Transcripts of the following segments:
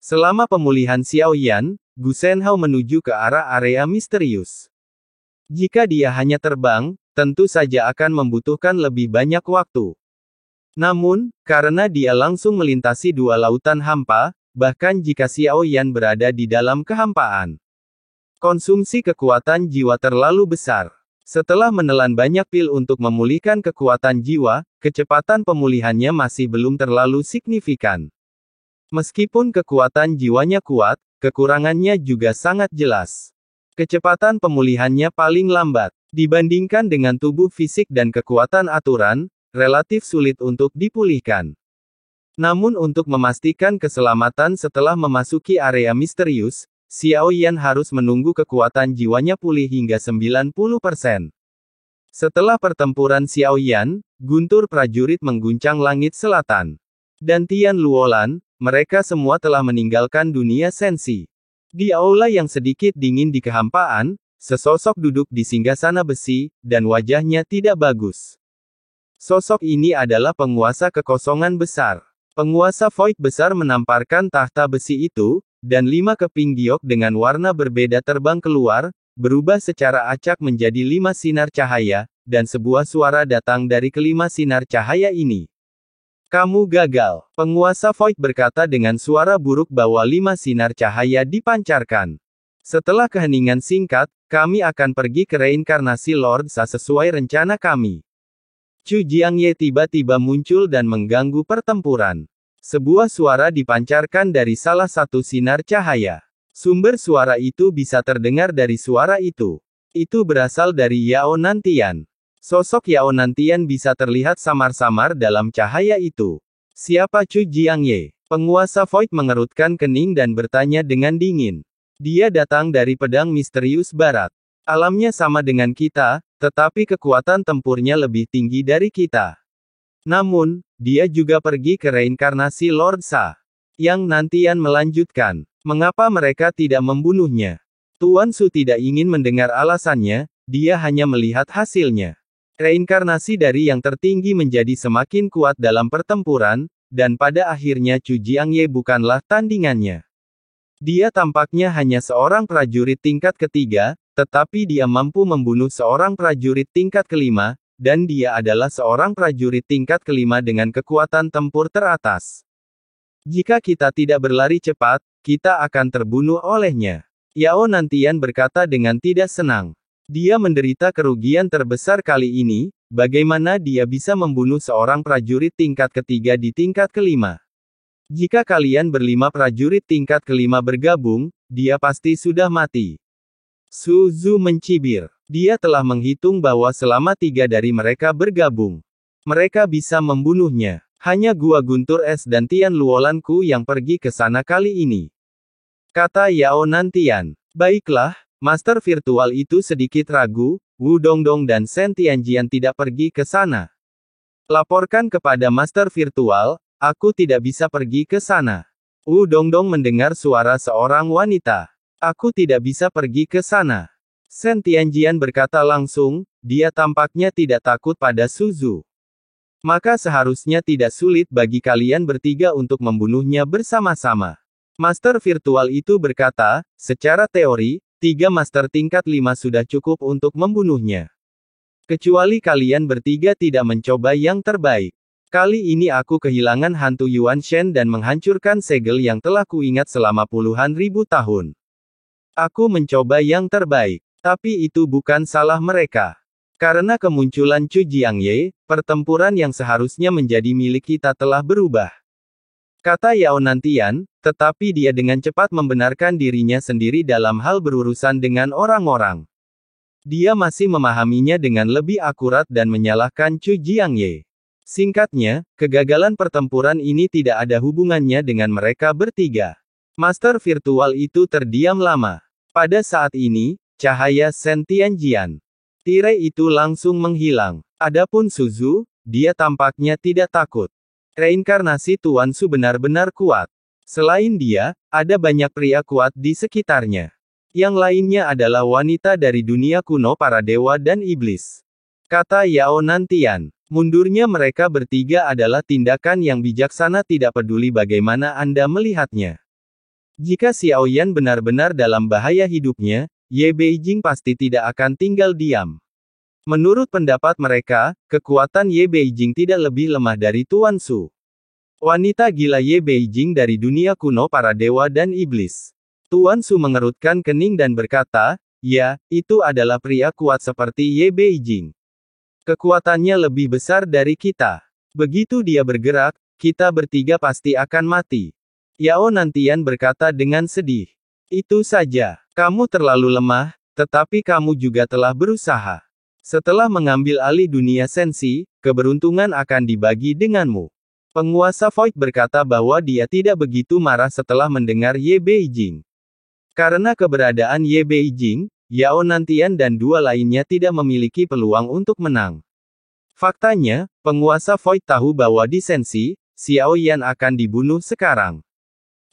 Selama pemulihan Xiao Yan, Gu Shenhao menuju ke arah area misterius. Jika dia hanya terbang, tentu saja akan membutuhkan lebih banyak waktu. Namun, karena dia langsung melintasi dua lautan hampa, bahkan jika Xiao Yan berada di dalam kehampaan, konsumsi kekuatan jiwa terlalu besar. Setelah menelan banyak pil untuk memulihkan kekuatan jiwa, kecepatan pemulihannya masih belum terlalu signifikan. Meskipun kekuatan jiwanya kuat, kekurangannya juga sangat jelas. Kecepatan pemulihannya paling lambat. Dibandingkan dengan tubuh fisik dan kekuatan aturan, relatif sulit untuk dipulihkan. Namun untuk memastikan keselamatan setelah memasuki area misterius, Xiao Yan harus menunggu kekuatan jiwanya pulih hingga 90%. Setelah pertempuran Xiao Yan, guntur prajurit mengguncang langit selatan. Dan Tian Luolan, mereka semua telah meninggalkan dunia sensi. Di aula yang sedikit dingin di kehampaan, sesosok duduk di singgasana besi, dan wajahnya tidak bagus. Sosok ini adalah penguasa kekosongan besar. Penguasa Void besar menamparkan tahta besi itu, dan 5 keping giok dengan warna berbeda terbang keluar, berubah secara acak menjadi 5 sinar cahaya, dan sebuah suara datang dari kelima sinar cahaya ini. Kamu gagal. Penguasa Void berkata dengan suara buruk bahwa 5 sinar cahaya dipancarkan. Setelah keheningan singkat, kami akan pergi ke reinkarnasi Lord Sa sesuai rencana kami. Chu Jiangye tiba-tiba muncul dan mengganggu pertempuran. Sebuah suara dipancarkan dari salah satu sinar cahaya. Sumber suara itu bisa terdengar dari suara itu. Itu berasal dari Yao Nantian. Sosok Yao Nantian bisa terlihat samar-samar dalam cahaya itu. Siapa Chu Jiangye? Penguasa Void mengerutkan kening dan bertanya dengan dingin. Dia datang dari pedang misterius barat. Alamnya sama dengan kita, tetapi kekuatan tempurnya lebih tinggi dari kita. Namun, dia juga pergi ke reinkarnasi Lord Sa. Yang Nantian melanjutkan. Mengapa mereka tidak membunuhnya? Tuan Su tidak ingin mendengar alasannya, dia hanya melihat hasilnya. Reinkarnasi dari yang tertinggi menjadi semakin kuat dalam pertempuran, dan pada akhirnya Chu Jiangye bukanlah tandingannya. Dia tampaknya hanya seorang prajurit tingkat ketiga, tetapi dia mampu membunuh seorang prajurit tingkat kelima, dan dia adalah seorang prajurit tingkat kelima dengan kekuatan tempur teratas. Jika kita tidak berlari cepat, kita akan terbunuh olehnya. Yao Nantian berkata dengan tidak senang. Dia menderita kerugian terbesar kali ini, bagaimana dia bisa membunuh seorang prajurit tingkat ketiga di tingkat kelima? Jika kalian berlima prajurit tingkat kelima bergabung, dia pasti sudah mati. Su Zhu mencibir. Dia telah menghitung bahwa selama 3 dari mereka bergabung, mereka bisa membunuhnya. Hanya Gua Guntur Es dan Tian Luolanku yang pergi ke sana kali ini. Kata Yao Nantian. Baiklah, Master virtual itu sedikit ragu, Wu Dongdong dan Shen Tianjian tidak pergi ke sana. Laporkan kepada Master virtual, aku tidak bisa pergi ke sana. Wu Dongdong mendengar suara seorang wanita. Aku tidak bisa pergi ke sana. Shen Tianjian berkata langsung, dia tampaknya tidak takut pada Su Zhu. Maka seharusnya tidak sulit bagi kalian bertiga untuk membunuhnya bersama-sama. Master virtual itu berkata, secara teori, 3 master tingkat 5 sudah cukup untuk membunuhnya. Kecuali kalian bertiga tidak mencoba yang terbaik. Kali ini aku kehilangan hantu Yuan Shen dan menghancurkan segel yang telah kuingat selama puluhan ribu tahun. Aku mencoba yang terbaik. Tapi itu bukan salah mereka. Karena kemunculan Chu Jiangye, pertempuran yang seharusnya menjadi milik kita telah berubah. Kata Yao Nantian, tetapi dia dengan cepat membenarkan dirinya sendiri dalam hal berurusan dengan orang-orang. Dia masih memahaminya dengan lebih akurat dan menyalahkan Chu Jiangye. Singkatnya, kegagalan pertempuran ini tidak ada hubungannya dengan mereka bertiga. Master virtual itu terdiam lama. Pada saat ini, cahaya Shen Tianjian. Tirai itu langsung menghilang. Adapun Su Zhu, dia tampaknya tidak takut. Reinkarnasi Tuan Su benar-benar kuat. Selain dia, ada banyak pria kuat di sekitarnya. Yang lainnya adalah wanita dari dunia kuno para dewa dan iblis. Kata Yao Nantian. Mundurnya mereka bertiga adalah tindakan yang bijaksana tidak peduli bagaimana Anda melihatnya. Jika Xiao Yan benar-benar dalam bahaya hidupnya, Ye Beijing pasti tidak akan tinggal diam. Menurut pendapat mereka, kekuatan Ye Beijing tidak lebih lemah dari Tuan Su. Wanita gila Ye Beijing dari dunia kuno para dewa dan iblis. Tuan Su mengerutkan kening dan berkata, ya, itu adalah pria kuat seperti Ye Beijing. Kekuatannya lebih besar dari kita. Begitu dia bergerak, kita bertiga pasti akan mati. Yao Nantian berkata dengan sedih. Itu saja. Kamu terlalu lemah, tetapi kamu juga telah berusaha. Setelah mengambil alih dunia sensi, keberuntungan akan dibagi denganmu. Penguasa Void berkata bahwa dia tidak begitu marah setelah mendengar Ye Beijing. Karena keberadaan Ye Beijing, Yao Nantian dan dua lainnya tidak memiliki peluang untuk menang. Faktanya, penguasa Void tahu bahwa di sensi, Xiao Yan akan dibunuh sekarang.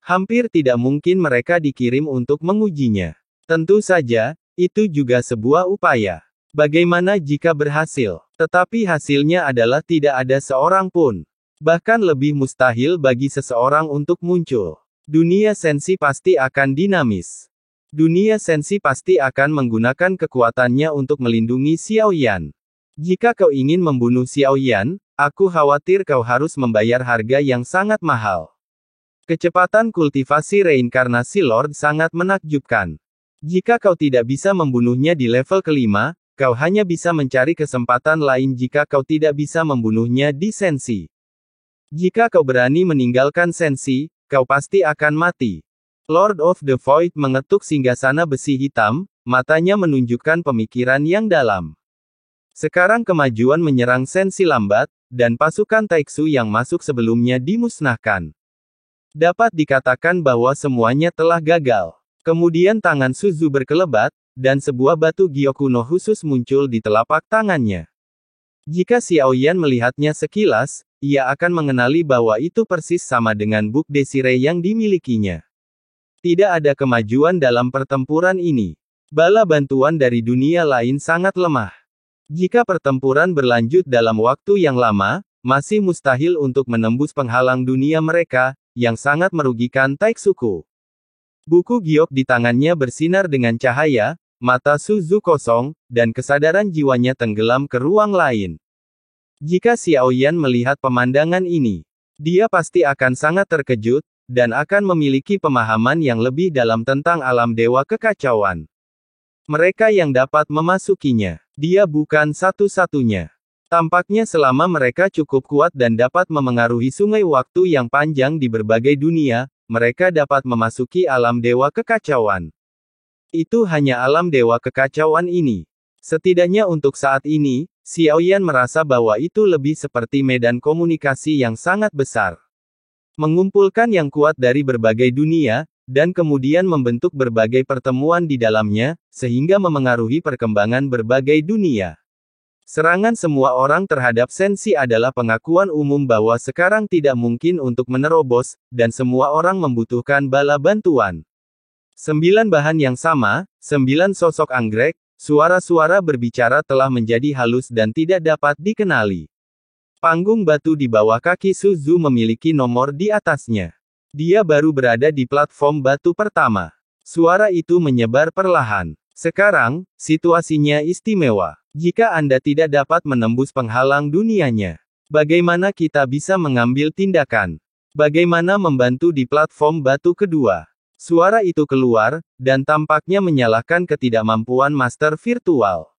Hampir tidak mungkin mereka dikirim untuk mengujinya. Tentu saja, itu juga sebuah upaya. Bagaimana jika berhasil? Tetapi hasilnya adalah tidak ada seorang pun. Bahkan lebih mustahil bagi seseorang untuk muncul. Dunia sensi pasti akan dinamis. Dunia sensi pasti akan menggunakan kekuatannya untuk melindungi Xiao Yan. Jika kau ingin membunuh Xiao Yan, aku khawatir kau harus membayar harga yang sangat mahal. Kecepatan kultivasi reinkarnasi Lord sangat menakjubkan. Jika kau tidak bisa membunuhnya di level kelima, kau hanya bisa mencari kesempatan lain jika kau tidak bisa membunuhnya di sensi. Jika kau berani meninggalkan sensi, kau pasti akan mati. Lord of the Void mengetuk singgasana besi hitam, matanya menunjukkan pemikiran yang dalam. Sekarang kemajuan menyerang sensi lambat, dan pasukan Taiksu yang masuk sebelumnya dimusnahkan. Dapat dikatakan bahwa semuanya telah gagal. Kemudian tangan Suzu berkelebat, dan sebuah batu Gyokuno khusus muncul di telapak tangannya. Jika Xiao Yan melihatnya sekilas, ia akan mengenali bahwa itu persis sama dengan Buk Desire yang dimilikinya. Tidak ada kemajuan dalam pertempuran ini. Bala bantuan dari dunia lain sangat lemah. Jika pertempuran berlanjut dalam waktu yang lama, masih mustahil untuk menembus penghalang dunia mereka, yang sangat merugikan Taiksuku. Buku giok di tangannya bersinar dengan cahaya, mata Suzu kosong, dan kesadaran jiwanya tenggelam ke ruang lain. Jika Xiao Yan melihat pemandangan ini, dia pasti akan sangat terkejut, dan akan memiliki pemahaman yang lebih dalam tentang alam dewa kekacauan. Mereka yang dapat memasukinya, dia bukan satu-satunya. Tampaknya selama mereka cukup kuat dan dapat memengaruhi sungai waktu yang panjang di berbagai dunia, mereka dapat memasuki alam dewa kekacauan. Itu hanya alam dewa kekacauan ini. Setidaknya untuk saat ini, Xiao Yan merasa bahwa itu lebih seperti medan komunikasi yang sangat besar. Mengumpulkan yang kuat dari berbagai dunia, dan kemudian membentuk berbagai pertemuan di dalamnya, sehingga memengaruhi perkembangan berbagai dunia. Serangan semua orang terhadap sensi adalah pengakuan umum bahwa sekarang tidak mungkin untuk menerobos, dan semua orang membutuhkan bala bantuan. 9 bahan yang sama, 9 sosok anggrek, suara-suara berbicara telah menjadi halus dan tidak dapat dikenali. Panggung batu di bawah kaki Suzu memiliki nomor di atasnya. Dia baru berada di platform batu pertama. Suara itu menyebar perlahan. Sekarang, situasinya istimewa. Jika Anda tidak dapat menembus penghalang dunianya, bagaimana kita bisa mengambil tindakan? Bagaimana membantu di platform batu kedua? Suara itu keluar, dan tampaknya menyalahkan ketidakmampuan master virtual.